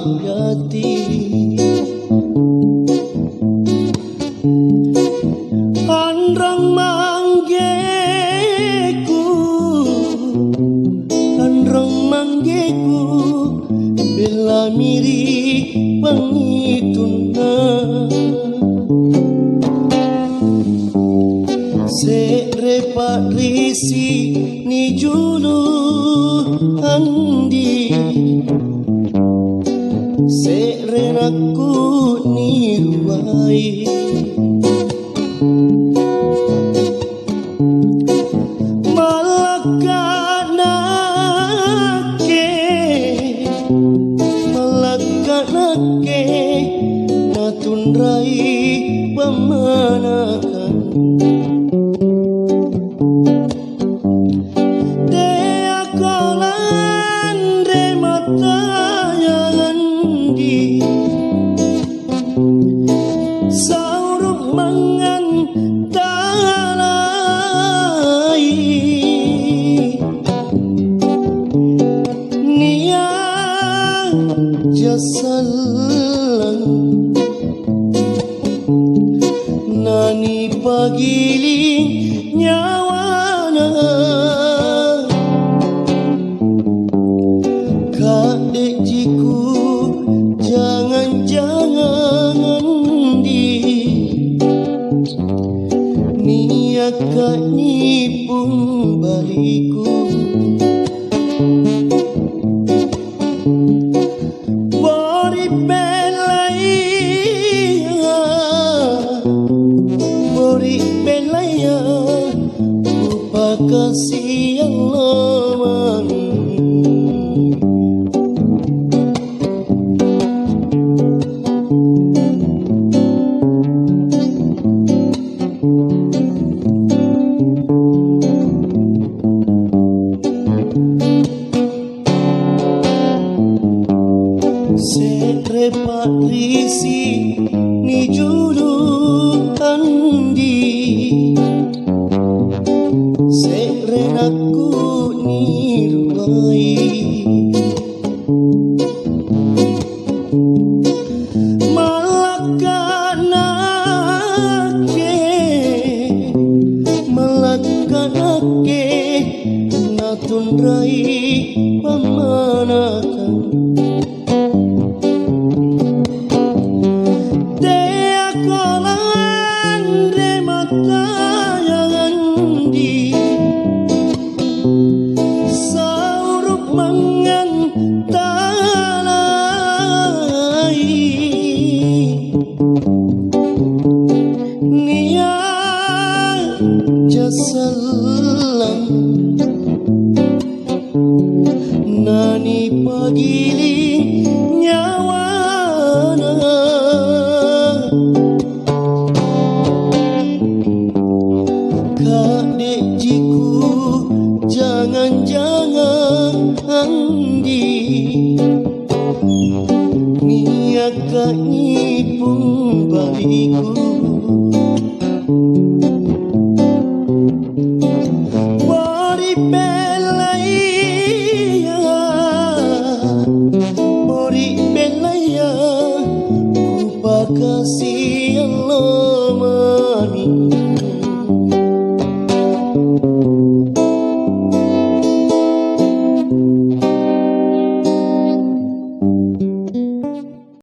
yati Anrang manggeku bela miri pangituna Sere parisi ni julu andi Sere aku ni ruai Malakanake natundrai pemanakan Dea kolan re mata yang di Saurup mangan talai Nia jasalan Nani pagiling nyawana Kadek jiku jangan-jangan di Niat kak nyipung baliku Bori belaya Rupa kasih yang lama Sere patrisi ni julu andi Sere aku ni ruai Malakanake natundrai pemanakan Mangan talai Nia jasalam Nani pagiling nyawana Kadek jiku jangan-jangan andi Niat kak nyipung baliku Bori belaya Rupa kasih Allah